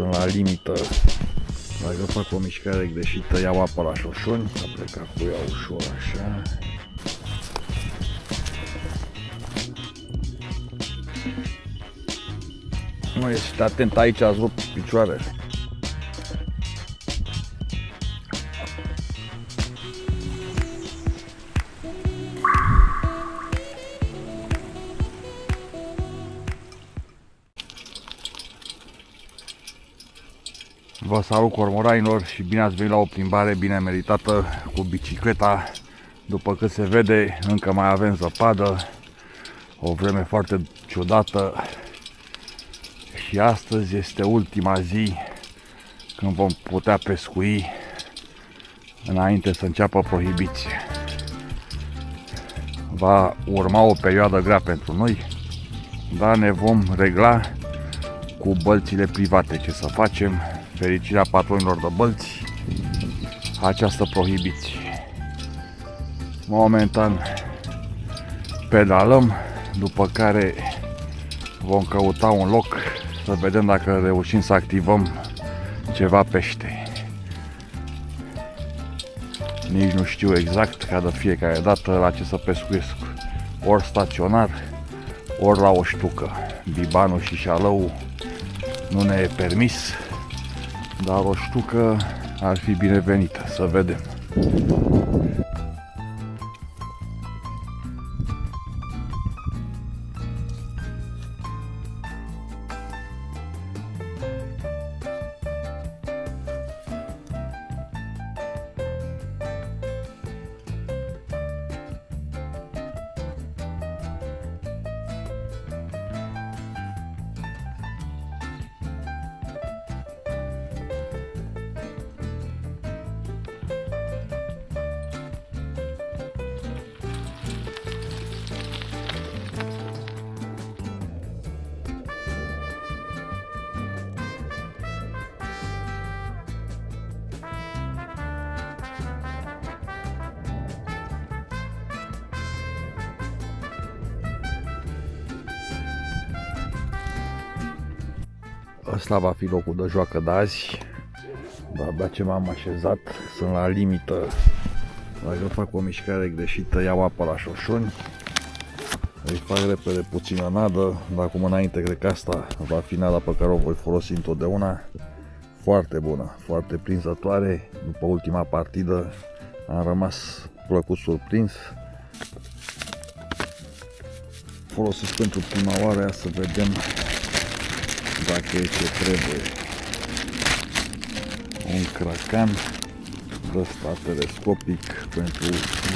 sunt la limită. Dacă fac o mișcare greșită, iau apă la șoșoni, a plecat cu ea ușor așa. Nu ești atent aici, ați rupt picioarele. Vă salut, cormoranilor, și bine ați venit la o plimbare bine meritată cu bicicleta. După cât se vede, încă mai avem zăpadă, o vreme foarte ciudată și astăzi este ultima zi când vom putea pescui înainte să înceapă prohibiție. Va urma o perioadă grea pentru noi, dar ne vom regla cu bălțile private. Ce să facem? Fericirea patronilor de bălți, această prohibiție. Momentan pedalăm, după care vom căuta un loc să vedem dacă reușim să activăm ceva pește. Nici nu știu exact, ca de fiecare dată, la ce să pescuiesc. Ori staționar, ori la o ștucă. Bibanul și șalău nu ne e permis, dar o ștucă ar fi binevenită, să vedem. Ăsta va fi locul de joacă de azi. Abia ce m-am așezat, sunt la limită. Dacă fac o mișcare greșită, iau apă la șoșoni. Îi fac repede puțină nadă, dar acum înainte cred că asta va fi nada pe care o voi folosi întotdeauna. Foarte bună, foarte prinzătoare. După ultima partidă am rămas plăcut surprins. Folosesc pentru prima oară, să vedem dacă e ce trebuie. Un cracan ăsta telescopic pentru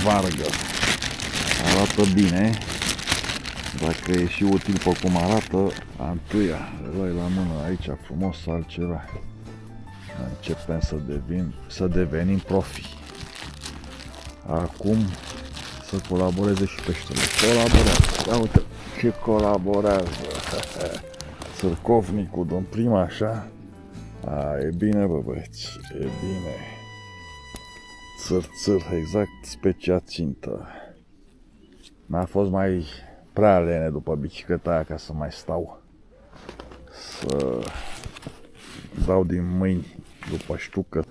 vargă. Arată bine. Dacă e și util pe cum arată, întâia îl ai la mână aici frumos, altceva. Începem să devenim profi. Acum să colaboreze și peștele. Colaborează. Ia uite ce colaborează. Țârcovnicul din prima, așa. E bine, bă, băieți, e bine. Țâr, exact specia țintă. Mi-a fost mai prea lene după bicicleta aia ca să mai stau. Să dau din mâini după ștucă.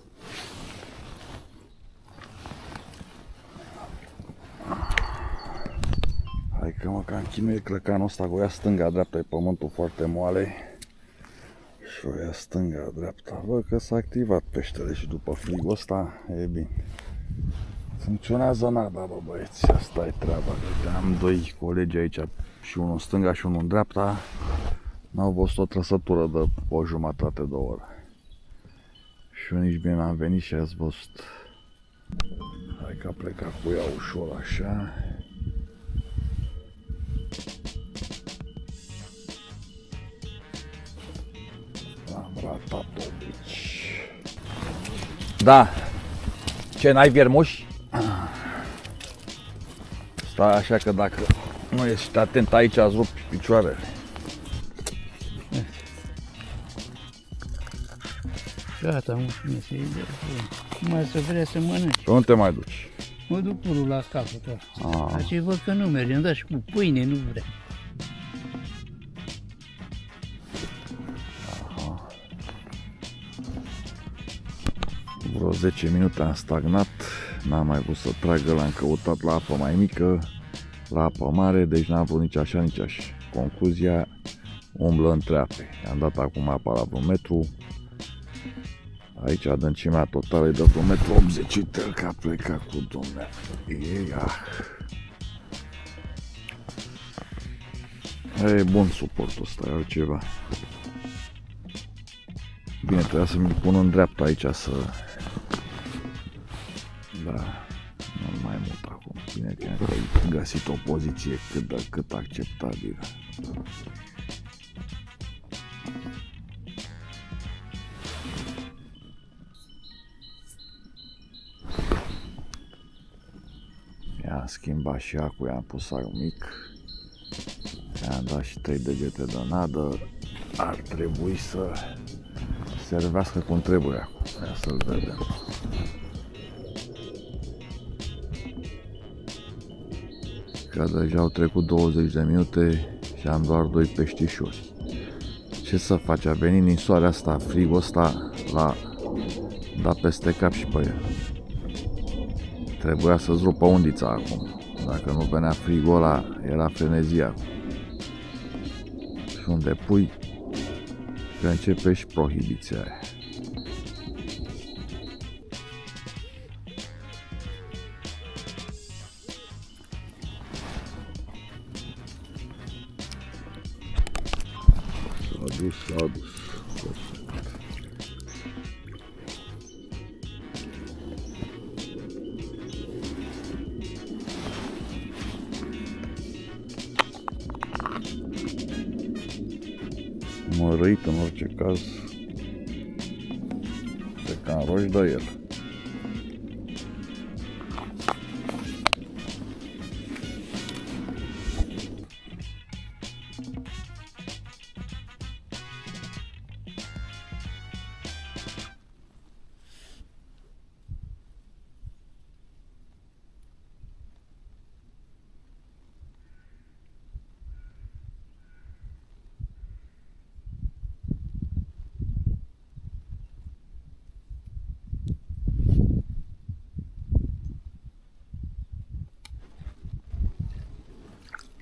Hai că mă cam chinuie clăcanul ăsta, cu ea stânga-dreapta, e pământul foarte moale. Și o ia stânga-dreapta. Văd că s-a activat peștele și după frigul ăsta e bine. Funcționează nada, bă, băieți, asta e treaba. Am doi colegi aici, și unul în stânga și unul în dreapta. N-au văzut o trăsătură de o jumătate de oră. Și eu nici bine am venit și ați văzut. Hai că a plecat cu ea ușor așa. Am ratat-o, bici. Da. Ce, n-ai viermuși? Stai așa că dacă nu ești atent aici, ați rupt picioarele. Gata, mulțumesc, e ideea. Mai să vrea să mănânci. Pe unde te mai duci? Mă duc purul la capăt. Aici văd că nu merge, îmi dă și cu pâine, nu vrea. vreo 10 minute am stagnat, n-am mai vrut să tragă, l-am căutat la apă mai mică, la apă mare, deci n-am vrut nici așa, nici așa. Concluzia, umblă între ape. Am dat acum apa la vreo metru. Aici adâncimea totală e de vreo 1,80 m. Uite-l că a plecat cu domnule. E bun suportul ăsta, e altceva. Bine, trebuia să mi-l pun în dreapta aici să... Da, nu mai mult acum. Bine că am găsit o poziție cât de cât acceptabilă. I-am schimbat și acul, i-am pus sac mic. I-am dat și 3 degete de nadă. Ar trebui să servească cum trebuie acum. Ia să-l vedem. Că deja au trecut 20 de minute și am doar 2 peștișori. Ce să faci? A venit din soarea asta, frigul ăsta, l-a dat peste cap și pe el. Trebuia să-ți rupă undița acum. Dacă nu venea frigul ăla, era frenezia. Și unde pui, că începe și prohibiția aia. S-a dus. Mărăit în orice caz, de că înroși de el.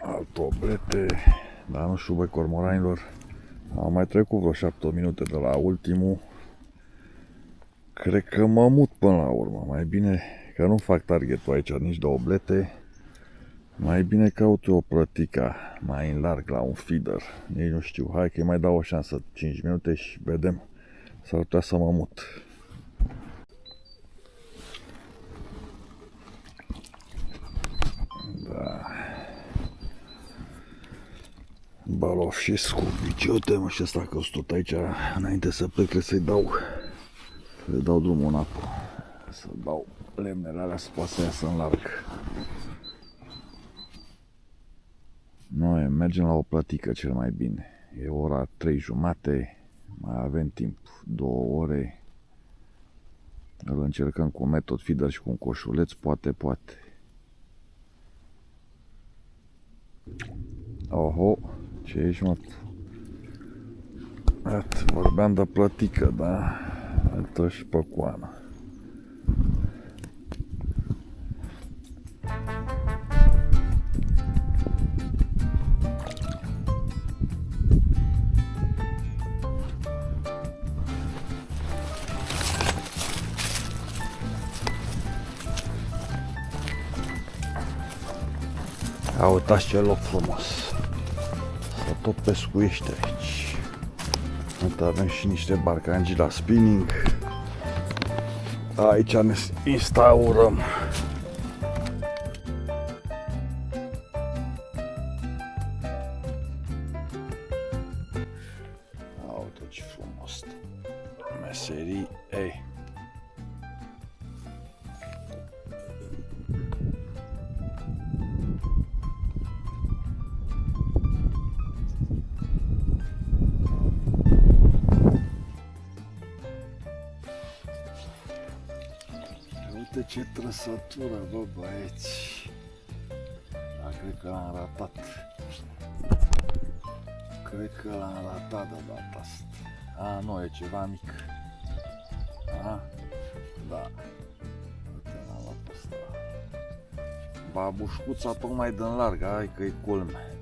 Alt oblete, dar nu știu, băi, cormoranilor, am mai trecut vreo 7 minute de la ultimul. Cred că mă mut până la urmă, mai bine că nu fac targetul aici nici de oblete. Mai bine caut eu o plătică mai în larg la un feeder, nici nu știu, hai că îi mai dau o șansă, 5 minute și vedem, s-ar putea să mă mut. Da. Balof și scupici, uite mă, și ăsta că tot aici, înainte să plec, trebuie să-i dau drumul în apă, să dau lemnele alea să poată să iasă în larg. Noi mergem la o plătică cel mai bine, e ora 3:30, mai avem timp, 2 ore, îl încercăm cu metod feeder și cu un coșuleț, poate. Oho, ce ești, mă? Iată, vorbeam de plătică, da? Iată și pe coană. A, uitați ce loc frumos. Să tot pescuiește aici. Uite, avem și niște barcangi la spinning. Aici ne instaurăm. A, uite ce frumos. Meserii, ei. Uite ce trăsătură, bă, băieți. Da, cred că l-am ratat. Cred că l-am ratat de data asta. A, nu, e ceva mic. A, da. Babușcuța tocmai din larg, hai că-i culme.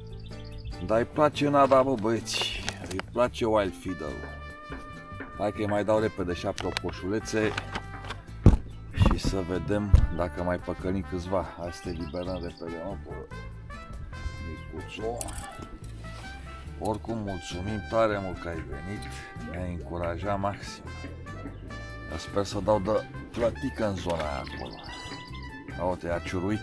Dar îi place nada, bă, băieți. Îi place wild feeder-ul. Hai că-i mai dau repede 7-8 coșulețe și să vedem dacă mai păcălim câțiva. Hai să te liberăm repede, mă, bă, micuțo. Oricum, mulțumim tare mult că ai venit, ne-ai încurajat maxim. Sper să dau de plătică în zona aia acolo. Uite, a ciuruit.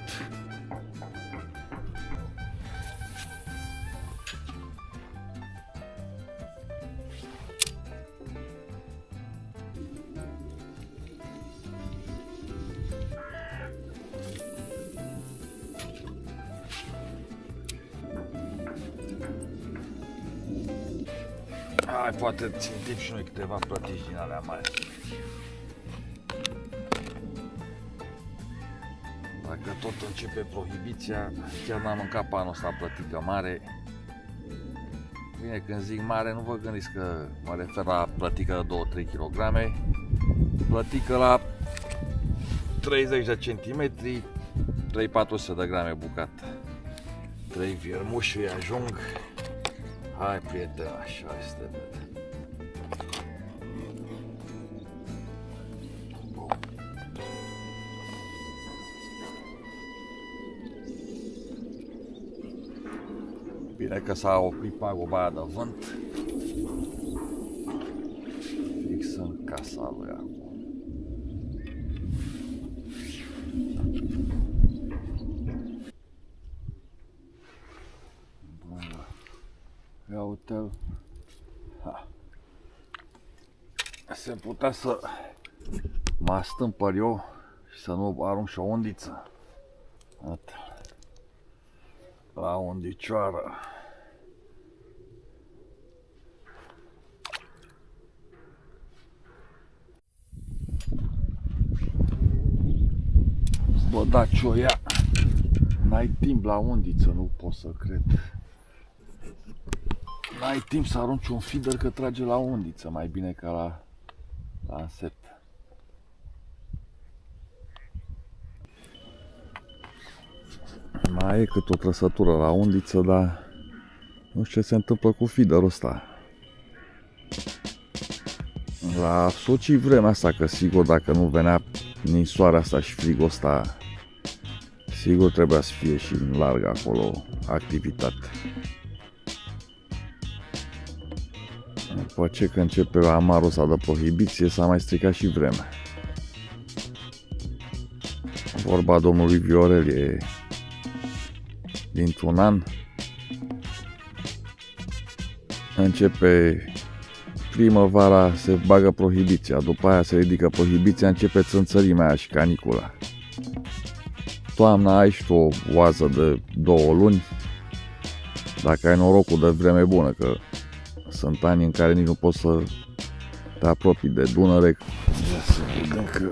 Hai, poate țintim și noi câteva plătici din alea mari. Dacă tot începe prohibiția, chiar n-am mâncat pe anul ăsta plătică mare. Bine, când zic mare, nu vă gândiți că mă refer la plătică de 2-3 kg. Plătică la 30 de centimetri, 300-400 de grame bucată. 3 viermuși îi ajung. Hai, prieten, așa este. Bine că s-a oprit pagoba aia de vânt. Fix în casa lui acum. Ia uite-l. Se putea să mă astâmpăr eu și să nu arunc și o undiță. Iată. La undicioară. Bă, da, ce-o ia. N-ai timp la undiță, nu pot să cred. N-ai timp să arunci un feeder că trage la undiță, mai bine ca la înset. Mai e cât o trăsătură la undiță, dar nu știu ce se întâmplă cu feederul ăsta. La Sochi vremea asta, că sigur dacă nu venea ninsoarea asta și frigul ăsta, sigur trebuia să fie și în larg acolo activitate. După ce că începe amarul ăsta de prohibiție, s-a mai stricat și vremea. Vorba domnului Viorel e dintr-un an. Începe primăvara, se bagă prohibiția, după aia se ridică prohibiția, începe țânțărimea aia și canicula. Toamna ai și tu o oază de 2 luni, dacă ai norocul de vreme bună, că sunt ani în care nici nu poți să te apropii de Dunăre. Ia să vedem că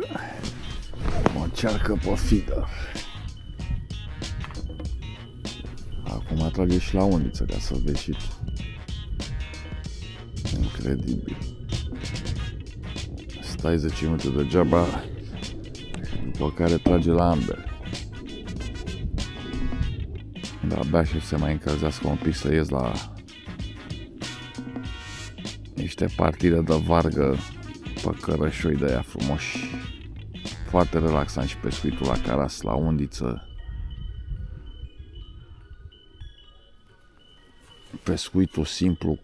mă încearcă pe feeder. Acum trage și la undiță, ca să vezi și tu. Incredibil. Stai 10 minute degeaba, după care trage la ambele. Dar abia și se mai încălzească un pic să ies la niște partide de vargă pe cărășoi de aia frumoși. Foarte relaxant și pescuitul la caras, la undiță. Pescuitul simplu,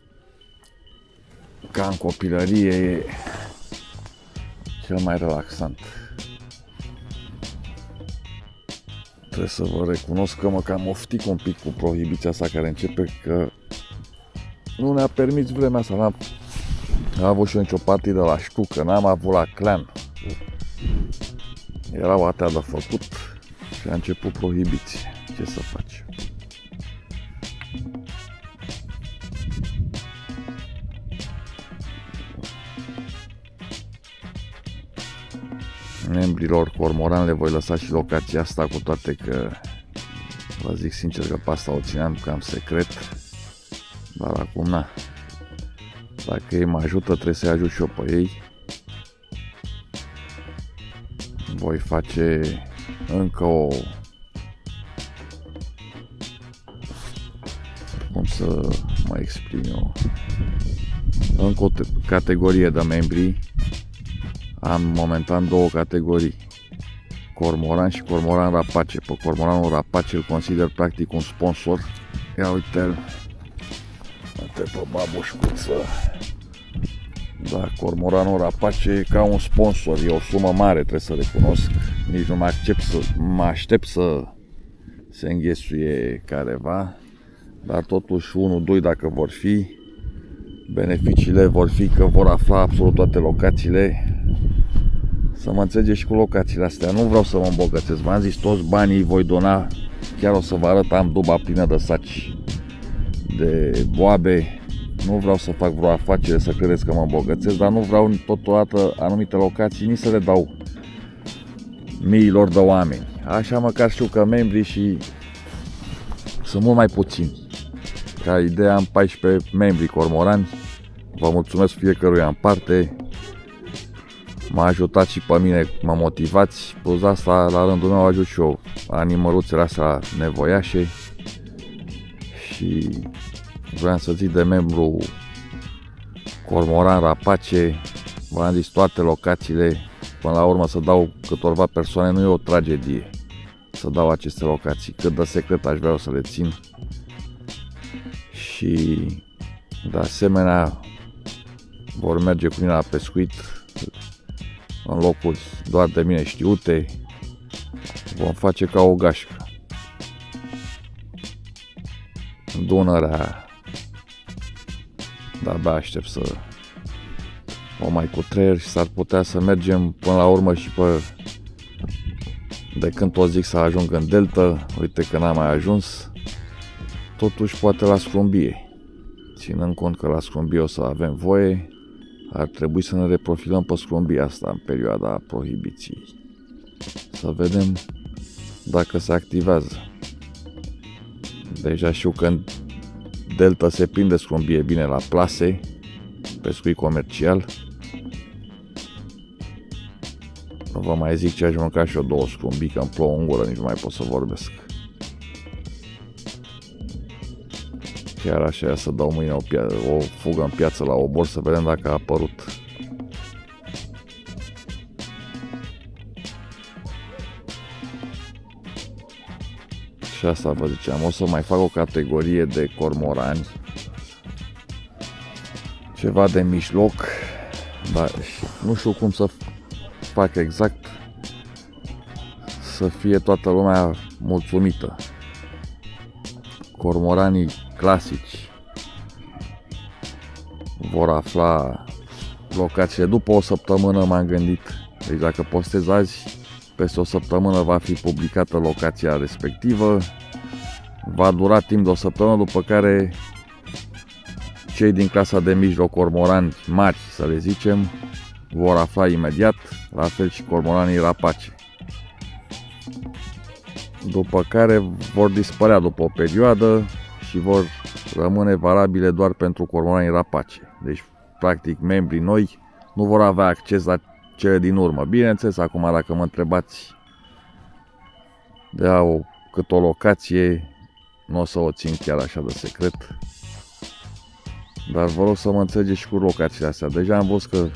ca în copilărie, e cel mai relaxant. Trebuie să vă recunosc că mă cam oftic un pic cu prohibiția asta care începe, că nu ne-a permis vremea asta. N-am avut și eu nicio partidă la ștucă, n-am avut la clan. Erau atâtea de făcut și a început prohibiție. Ce să faci? Membrilor Cormoran le voi lăsa și locația asta, cu toate că vă zic sincer că pe asta o țineam cam secret, dar acum na, dacă ei mă ajută, trebuie să-i ajut și eu pe ei. Voi face încă să mă exprim eu. Încă o categorie de membri. Am momentan două categorii. Cormoran și cormoran rapace. Pe cormoranul rapace îl consider practic un sponsor. Ia uite-l. Uite pe babușcuță. Da, cormoranul rapace e ca un sponsor. E o sumă mare, trebuie să recunosc. Nici nu mă aștept să se înghesuie careva. Dar totuși 1-2 dacă vor fi. Beneficiile vor fi că vor afla absolut toate locațiile. Să mă înțelegeți și cu locațiile astea. Nu vreau să mă îmbogățesc. V-am zis, toți banii îi voi dona. Chiar o să vă arăt, am duba plină de saci de boabe. Nu vreau să fac vreo afacere să credeți că mă îmbogățesc, dar nu vreau totodată anumite locații nici să le dau miilor de oameni. Așa măcar știu că membrii și sunt mult mai puțini. Ca idee am 14 membri cormorani. Vă mulțumesc fiecăruia în parte. M-a ajutat și pe mine, mă motivați. Plus asta, la rândul meu, ajut și eu animăluțele astea nevoiașe. Și vreau să zic de membru cormoran rapace. V-am zis toate locațiile. Până la urmă să dau câtorva persoane nu e o tragedie să dau aceste locații. Cât de secret aș vrea să le țin. Și de asemenea vor merge cu mine la pescuit în locuri doar de mine știute. Vom face ca o gașcă. Dunărea, de-abia aștept să o mai cutreier și s-ar putea să mergem până la urmă și pe de când tot zic să ajung în delta. Uite că n-am mai ajuns. Totuși poate la Scrumbie. Ținând cont că la Scrumbie o să avem voie, ar trebui să ne reprofilăm pe Scrumbie asta în perioada prohibiției. Să vedem dacă se activează. Deja știu că în delta se prinde Scrumbie bine la plase, pescuit comercial. Nu vă mai zic ce aș mânca și eu 2 scrumbii, că îmi plouă în gură, nici nu mai pot să vorbesc. Chiar așa, să dau mâine o fugă în piață la obor să vedem dacă a apărut. Și asta vă ziceam, o să mai fac o categorie de cormorani. Ceva de mijloc, dar nu știu cum să fac exact să fie toată lumea mulțumită. Cormoranii clasici vor afla locațiile după o săptămână, m-am gândit. Deci dacă postez azi, peste o săptămână va fi publicată locația respectivă. Va dura timp de o săptămână, după care cei din clasa de mijloc, cormorani mari, să le zicem, vor afla imediat, la fel și cormoranii rapace. După care vor dispărea după o perioadă și vor rămâne valabile doar pentru cormoranii rapace. Deci, practic, membrii noi nu vor avea acces la cele din urmă. Bineînțeles, acum dacă mă întrebați de cât o locație, nu o să o țin chiar așa de secret. Dar vă rog să mă înțelegeți și cu locațiile astea. Deja am văzut că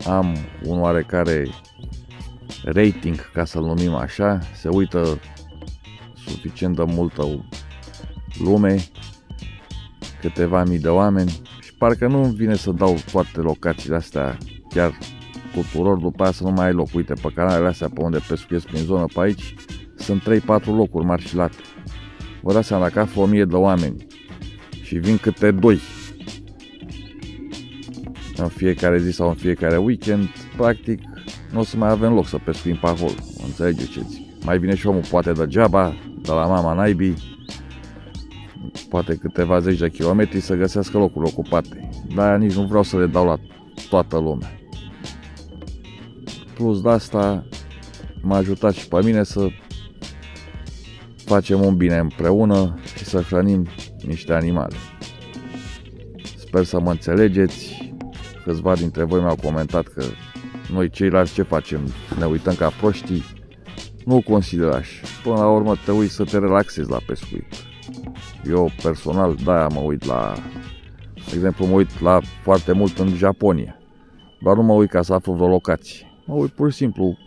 am un oarecare rating, ca să-l numim așa. Se uită suficient de multă lume, câteva mii de oameni. Și parcă nu îmi vine să dau toate locațiile astea chiar tuturor, după aia să nu mai ai loc. Uite, pe canalele astea pe unde pescuiesc prin zonă pe aici, sunt 3-4 locuri mari și late. Vă dați seama, dacă află 1000 de oameni și vin câte 2 în fiecare zi sau în fiecare weekend, practic nu o să mai avem loc să pescuim pe acolo. Înțelegeți ce zic? Mai vine și omul poate degeaba, de la mama naibii, poate câteva zeci de kilometri să găsească locuri ocupate. Dar nici nu vreau să le dau la toată lumea. Plus de asta m-a ajutat și pe mine să facem un bine împreună și să hrănim niște animale. Sper să mă înțelegeți. Câțiva dintre voi mi-au comentat că noi ceilalți ce facem? Ne uităm ca proștii? Nu consider așa. Până la urmă te uiți să te relaxezi la pescuit. Eu personal de-aia mă uit la, de exemplu, mă uit la foarte mult în Japonia. Doar nu mă uit ca să aflu vreo locație. Mă uit pur și simplu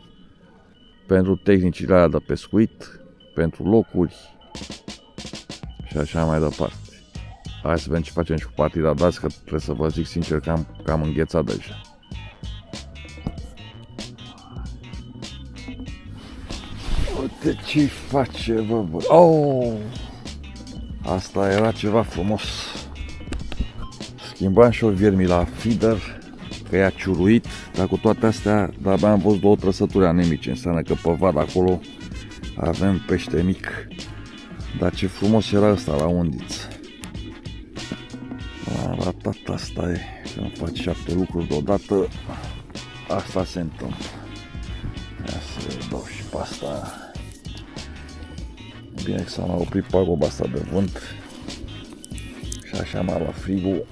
pentru tehnicile alea de pescuit, pentru locuri și așa mai departe. Hai să vedem ce facem și cu partida de azi, că trebuie să vă zic sincer că am înghețat deja. Uite ce face, bă. Oh! Asta era ceva frumos. Schimbam și o viermi la feeder, că i-a ciuruit, dar cu toate astea de-abia am văzut două trăsături anemice. Înseamnă că pe vad acolo avem pește mic. Dar ce frumos era ăsta la undiță. Am ratat, asta e. Când faci 7 lucruri deodată, asta se întâmplă. Ia să dau și pe asta. Bine că s-a mai oprit pagoba asta de vânt. Și așa m-a luat frigul.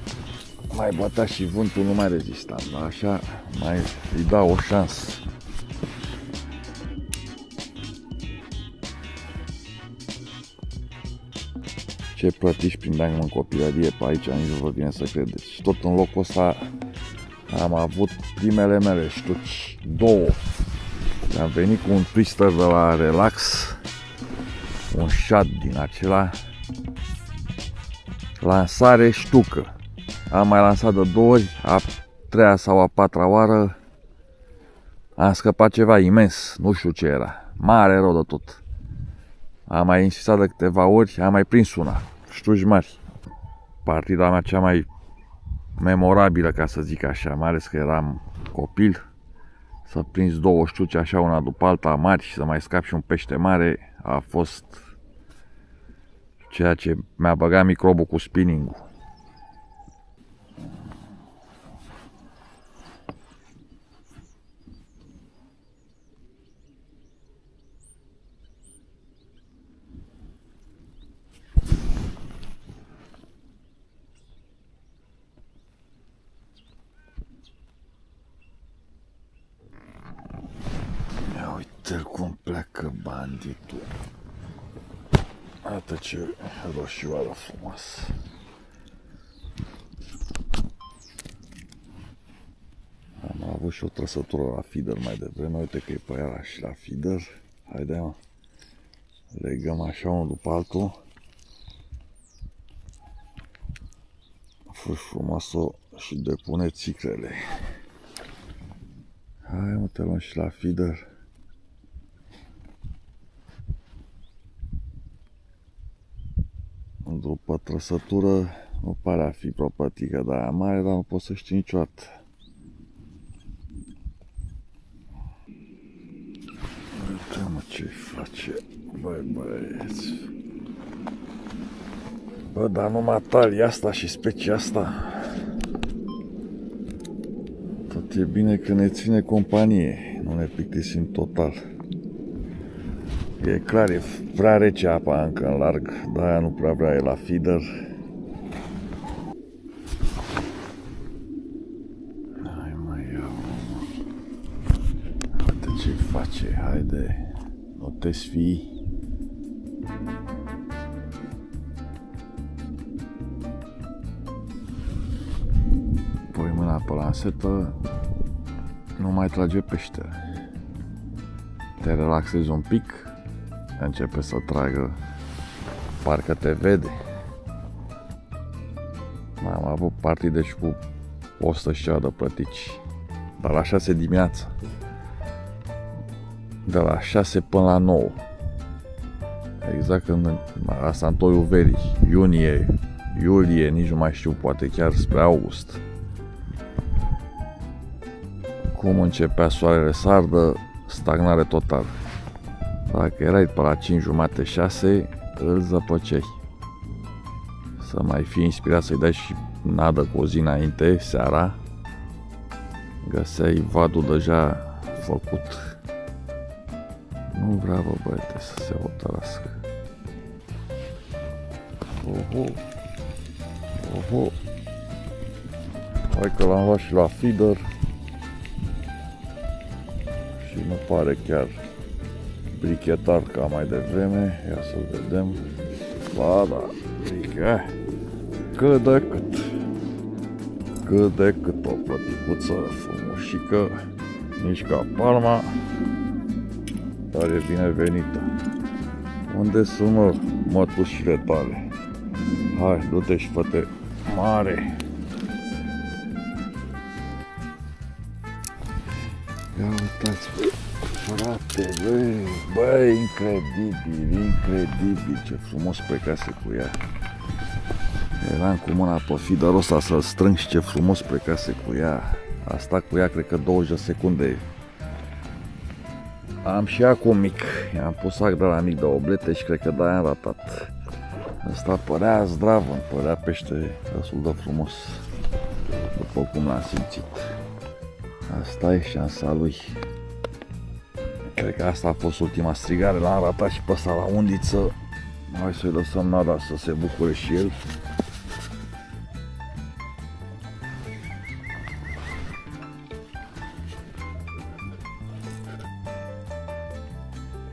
Mai bătea și vântul, nu mai rezistam. Dar așa mai îi dau o șansă. Ce plătiși prindeam în copilărie pe aici, nici nu vă vine să credeți. Și tot în locul ăsta am avut primele mele ștuci, două. Am venit cu un twister de la Relax, un shot din acela, lansare ștucă. Am mai lansat de 2 ori, a 3-a sau a 4-a oară am scăpat ceva imens, nu știu ce era, mare rău de tot. Am mai insistat de câteva ori, am mai prins una, ștuci mari. Partida mea cea mai memorabilă, ca să zic așa, mai ales că eram copil, să prins 2 ștuci așa una după alta mari și să mai scap și un pește mare, a fost ceea ce mi-a băgat microbul cu spinning-ul. Uite-l cum pleacă banditul. Iată ce roșioară frumoasă. Am avut și o trăsătură la feeder mai devreme. Uite că e pe ea și la feeder. Haide, mă. Legăm așa unul după altul. A fost frumoasă și depune țiclele. Hai, mă, te luăm și la feeder. După trăsătură nu pare a fi propătică de aia mare, dar nu poți să știi niciodată. Uite, mă, ce face, băi, băieți. Bă, dar numai talia asta și specia asta. Tot e bine că ne ține companie, nu ne plictisim total. E clar, e prea rece apa încă în larg, de-aia nu prea vrea e la feeder. Hai, mai iau, mă. Uite ce face, haide, nu te sfii. Pui mâna pe lansetă, nu mai trage peștele. Te relaxezi un pic, începe să tragă, parcă te vede. Am avut partide și cu 100 și ceva de plătici, dar la 6 dimineața, de la 6 până la 9, exact când asta în toiul verii, iunie, iulie, nici nu mai știu, poate chiar spre august. Cum începea soarele să ardă, stagnare totală. Dacă erai pe la 5:30-6, îl zăpăceai. Să mai fii inspirat să-i dai și nadă cu o zi înainte, seara, găseai vadul deja făcut. Nu vrea, bă, băiete, să se hotărască. Oho, oho. Hai că l-am luat și la feeder și nu pare chiar brichetar ca mai devreme. Ia să vedem. Ba da, adică cât de cât. Cât de cât o plăticuță frumușică, nici ca palma, dar e binevenită. Unde sunt, mă, mătușile tale? Hai, du-te și fă-te mare! Ia uitați, frate, băi, incredibil, ce frumos plecase cu ea. Eram cu mâna pe feederul ăsta să-l strâng și ce frumos plecase cu ea. A stat cu ea, cred că 20 de secunde. Am și acum mic, i-am pus sac de la mic de oblete și cred că de-aia am ratat. Ăsta părea zdravă, îmi părea pește destul de frumos, după cum l-am simțit. Asta e șansa lui. Cred că asta a fost ultima strigare, l-am ratat și pe ăsta la undiță. Hai să-i lăsăm nada să se bucure și el.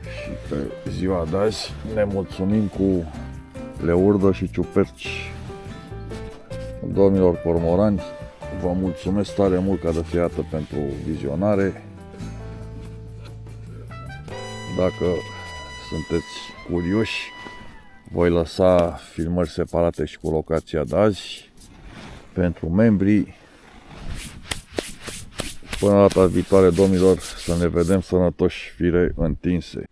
Și pe ziua de azi ne mulțumim cu leurdă și ciuperci. Domnilor cormorani, vă mulțumesc tare mult ca de fiecare dată pentru vizionare. Dacă sunteți curioși, voi lăsa filmări separate și cu locația de azi pentru membrii. Până data viitoare, domnilor, să ne vedem sănătoși, fire întinse.